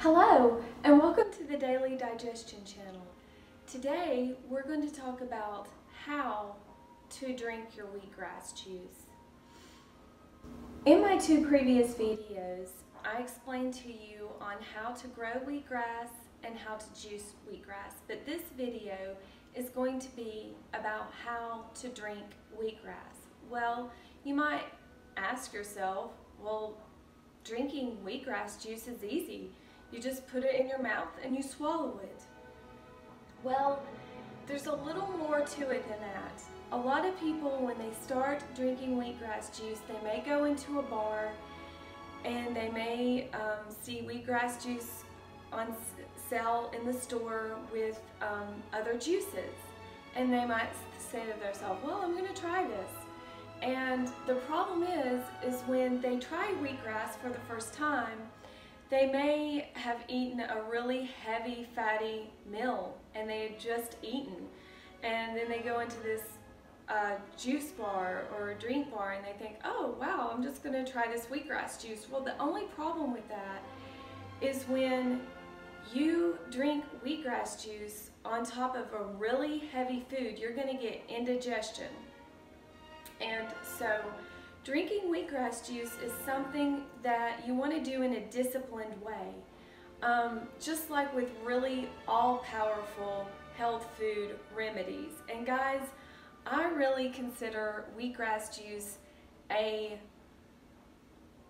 Hello, and welcome to the Daily Digestion channel. Today, we're going to talk about how to drink your wheatgrass juice. In my two previous videos, I explained to you on how to grow wheatgrass and how to juice wheatgrass, but this video is going to be about how to drink wheatgrass. Well, you might ask yourself, well, drinking wheatgrass juice is easy. You just put it in your mouth and you swallow it. Well, there's a little more to it than that. A lot of people, when they start drinking wheatgrass juice, they may go into a bar and they may see wheatgrass juice on sale in the store with other juices. And they might say to themselves, well, I'm going to try this. And the problem is when they try wheatgrass for the first time, they may have eaten a really heavy, fatty meal, and they had just eaten. And then they go into this juice bar or a drink bar and they think, oh wow, I'm just gonna try this wheatgrass juice. Well, the only problem with that is when you drink wheatgrass juice on top of a really heavy food, you're gonna get indigestion. And so drinking wheatgrass juice is something that you want to do in a disciplined way. Just like with really all-powerful health food remedies. And guys, I really consider wheatgrass juice an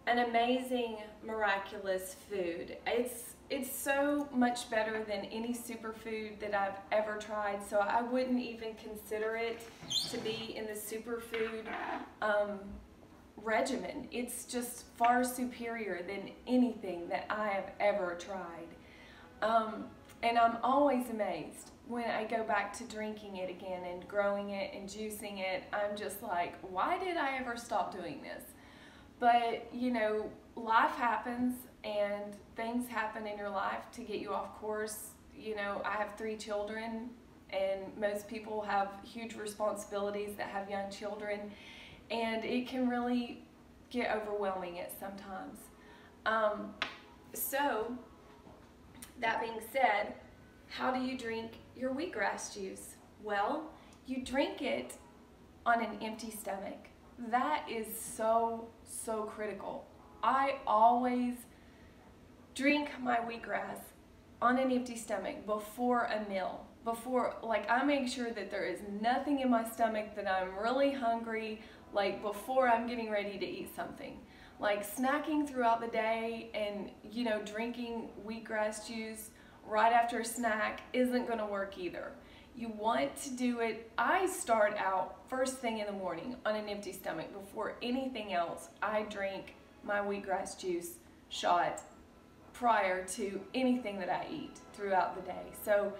amazing, miraculous food. It's so much better than any superfood that I've ever tried, so I wouldn't even consider it to be in the superfood regimen. It's just far superior than anything that I have ever tried. And I'm always amazed when I go back to drinking it again and growing it and juicing it. I'm just like, why did I ever stop doing this? But you know, life happens and things happen in your life to get you off course. You know, I have 3 children and most people have huge responsibilities that have young children. And it can really get overwhelming at sometimes. So, that being said, how do you drink your wheatgrass juice? Well, you drink it on an empty stomach. That is so critical. I always drink my wheatgrass on an empty stomach before a meal. I make sure that there is nothing in my stomach, that I'm really hungry, like before I'm getting ready to eat something. Like snacking throughout the day and, you know, drinking wheatgrass juice right after a snack isn't going to work either. You want to do it, I start out first thing in the morning on an empty stomach. Before anything else, I drink my wheatgrass juice shot prior to anything that I eat throughout the day. So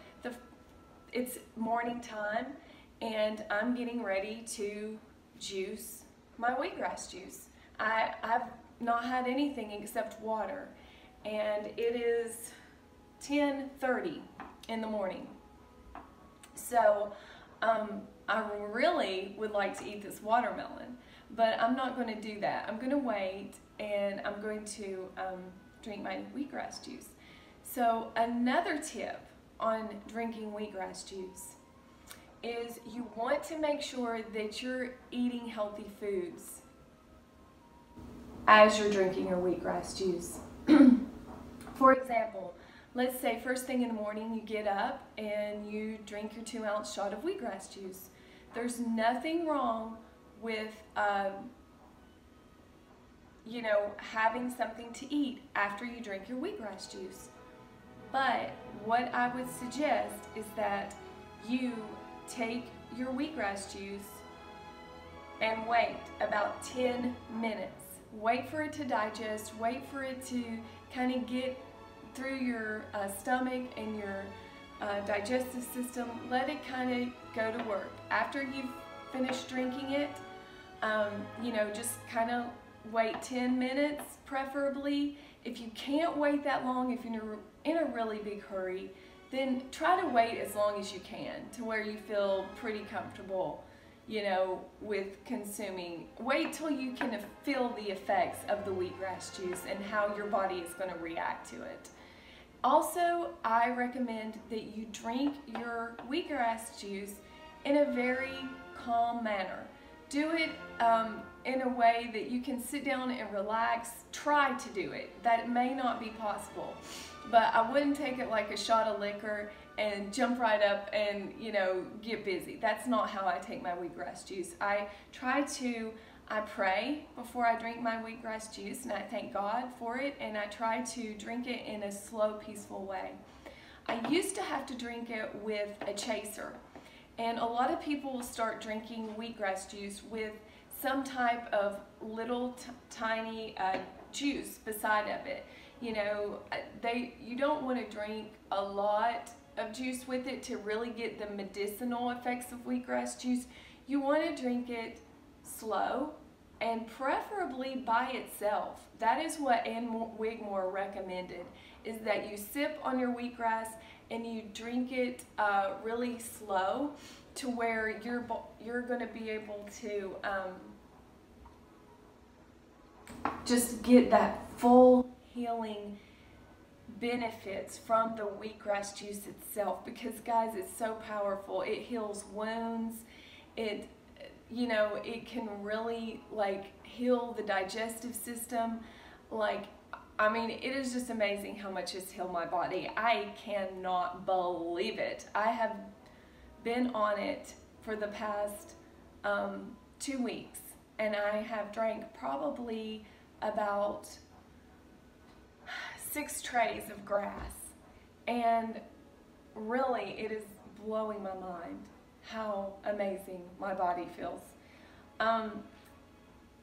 it's morning time and I'm getting ready to juice my wheatgrass juice. I've not had anything except water, and it is 10:30 in the morning. So I really would like to eat this watermelon, but I'm not going to do that. I'm going to wait and I'm going to drink my wheatgrass juice. So another tip on drinking wheatgrass juice is you want to make sure that you're eating healthy foods as you're drinking your wheatgrass juice. For example, let's say first thing in the morning you get up and you drink your 2-ounce shot of wheatgrass juice. There's nothing wrong with you know, having something to eat after you drink your wheatgrass juice. But what I would suggest is that you take your wheatgrass juice and wait about 10 minutes. Wait for it to digest, wait for it to kind of get through your stomach and your digestive system. Let it kind of go to work. After you've finished drinking it, you know, just kind of wait 10 minutes preferably. If you can't wait that long, if you're in a really big hurry, then try to wait as long as you can to where you feel pretty comfortable, you know, with consuming. Wait till you can feel the effects of the wheatgrass juice and how your body is going to react to it. Also, I recommend that you drink your wheatgrass juice in a very calm manner. Do it in a way that you can sit down and relax. Try to do it. That may not be possible, but I wouldn't take it like a shot of liquor and jump right up and, you know, get busy. That's not how I take my wheatgrass juice. I pray before I drink my wheatgrass juice, and I thank God for it, and I try to drink it in a slow, peaceful way. I used to have to drink it with a chaser, and a lot of people will start drinking wheatgrass juice with some type of little tiny juice beside of it. You know, you don't want to drink a lot of juice with it to really get the medicinal effects of wheatgrass juice. You want to drink it slow and preferably by itself. That is what Ann Wigmore recommended, is that you sip on your wheatgrass and you drink it really slow to where you're going to be able to just get that full healing benefits from the wheatgrass juice itself, because guys, it's so powerful. It heals wounds. It can really like heal the digestive system. Like, I mean, it is just amazing how much it's healed my body. I cannot believe it. I have been on it for the past 2 weeks, and I have drank probably about 6 trays of grass, and really it is blowing my mind how amazing my body feels.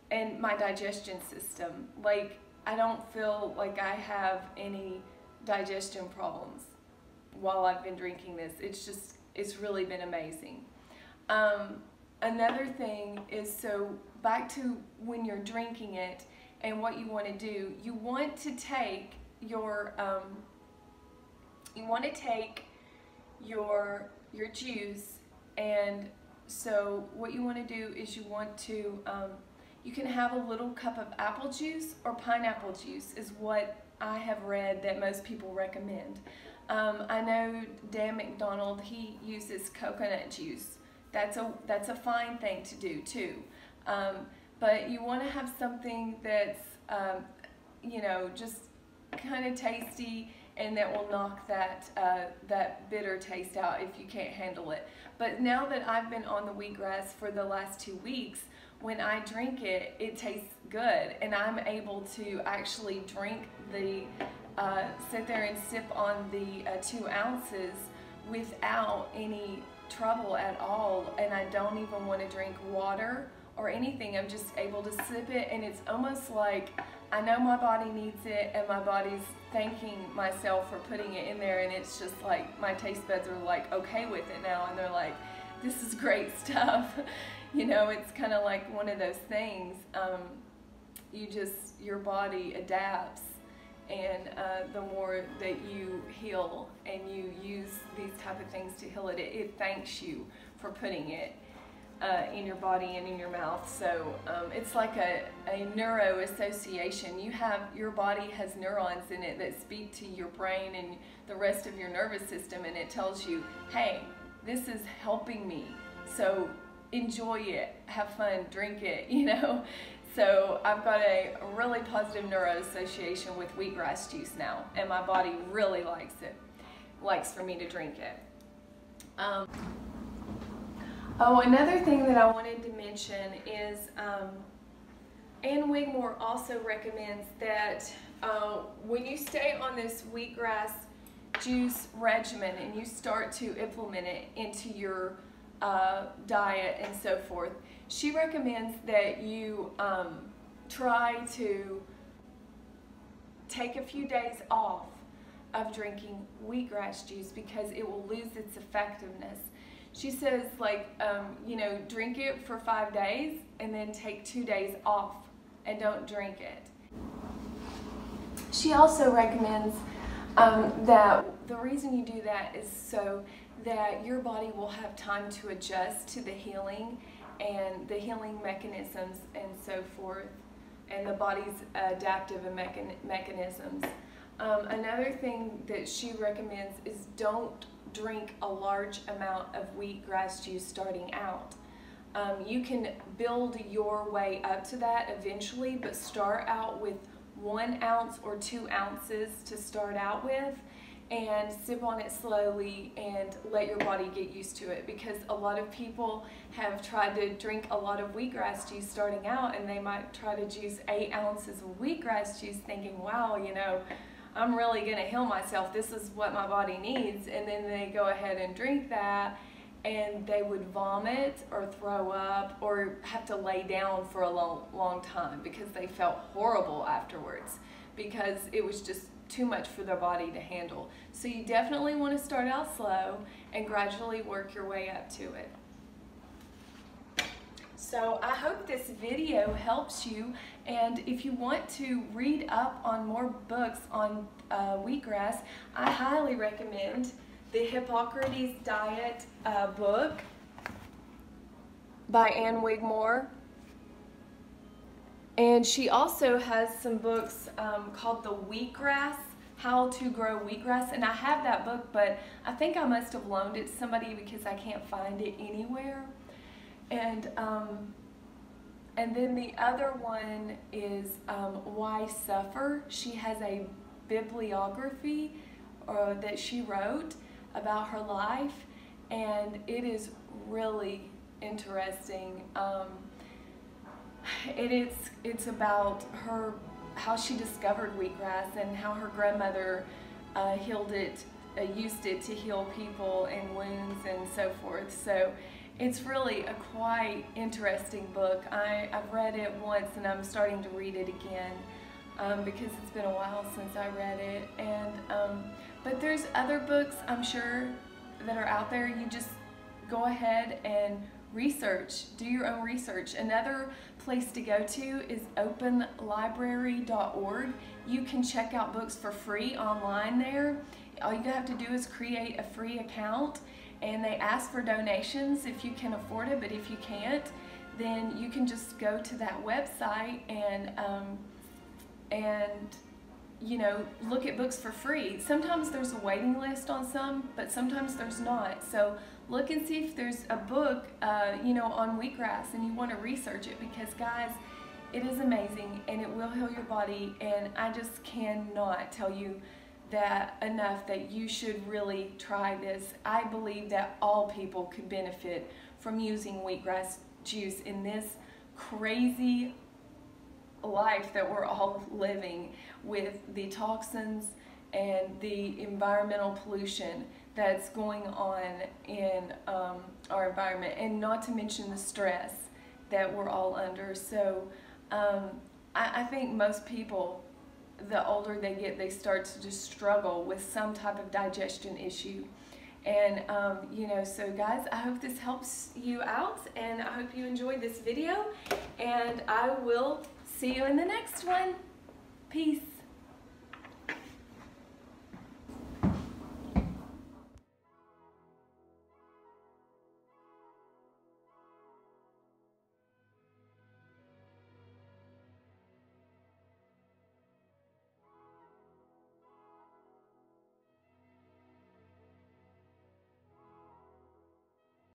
And my digestion system, like, I don't feel like I have any digestion problems while I've been drinking this. It's really been amazing. Another thing is, so back to when you're drinking it and what you want to do, you want to take your your juice, and so what you want to do is you want to you can have a little cup of apple juice or pineapple juice is what I have read that most people recommend. I know Dan McDonald, he uses coconut juice. That's a fine thing to do too. But you want to have something that's you know, just kind of tasty, and that will knock that bitter taste out if you can't handle it. But now that I've been on the wheatgrass for the last 2 weeks, when I drink it, it tastes good, and I'm able to actually drink the, sit there and sip on the 2 ounces without any trouble at all, and I don't even want to drink water or anything. I'm just able to sip it, and it's almost like I know my body needs it, and my body's thanking myself for putting it in there, and it's just like my taste buds are like okay with it now, and they're like, this is great stuff. You know, it's kind of like one of those things, your body adapts, and the more that you heal and you use these type of things to heal it, it thanks you for putting it in your body and in your mouth. So it's like a neuro association. Your body has neurons in it that speak to your brain and the rest of your nervous system, and it tells you, hey, this is helping me, so enjoy it, have fun, drink it, you know. So I've got a really positive neuro association with wheatgrass juice now, and my body really likes it, likes for me to drink it. Oh, another thing that I wanted to mention is Ann Wigmore also recommends that when you stay on this wheatgrass juice regimen and you start to implement it into your diet and so forth, she recommends that you try to take a few days off of drinking wheatgrass juice because it will lose its effectiveness. She says, like, you know, drink it for 5 days and then take 2 days off and don't drink it. She also recommends that the reason you do that is so that your body will have time to adjust to the healing and the healing mechanisms and so forth, and the body's adaptive mechanisms. Another thing that she recommends is don't drink a large amount of wheatgrass juice starting out. You can build your way up to that eventually, but start out with 1 ounce or 2 ounces to start out with, and sip on it slowly and let your body get used to it, because a lot of people have tried to drink a lot of wheatgrass juice starting out, and they might try to juice 8 ounces of wheatgrass juice thinking, wow, you know, I'm really going to heal myself, this is what my body needs, and then they go ahead and drink that, and they would vomit or throw up or have to lay down for a long time because they felt horrible afterwards, because it was just too much for their body to handle. So you definitely want to start out slow and gradually work your way up to it. So I hope this video helps you, and if you want to read up on more books on wheatgrass, I highly recommend the Hippocrates Diet book by Ann Wigmore. And she also has some books called The Wheatgrass, How to Grow Wheatgrass. And I have that book, but I think I must have loaned it to somebody because I can't find it anywhere. And then the other one is Why Suffer. She has a bibliography that she wrote about her life, and it is really interesting. It's about her, how she discovered wheatgrass and how her grandmother used it to heal people and wounds and so forth. So it's really a quite interesting book. I've read it once and I'm starting to read it again because it's been a while since I read it. And but there's other books, I'm sure, that are out there. You just go ahead and research, do your own research. Another place to go to is openlibrary.org. You can check out books for free online there. All you have to do is create a free account, and they ask for donations if you can afford it, but if you can't, then you can just go to that website and you know, look at books for free. Sometimes there's a waiting list on some, but sometimes there's not. So look and see if there's a book, you know, on wheatgrass, and you want to research it, because guys, it is amazing and it will heal your body. And I just cannot tell you that enough that you should really try this. I believe that all people could benefit from using wheatgrass juice in this crazy life that we're all living, with the toxins and the environmental pollution that's going on in our environment, and not to mention the stress that we're all under. So I think most people, the older they get, they start to just struggle with some type of digestion issue. And you know, so guys, I hope this helps you out, and I hope you enjoyed this video, and I will see you in the next one. Peace.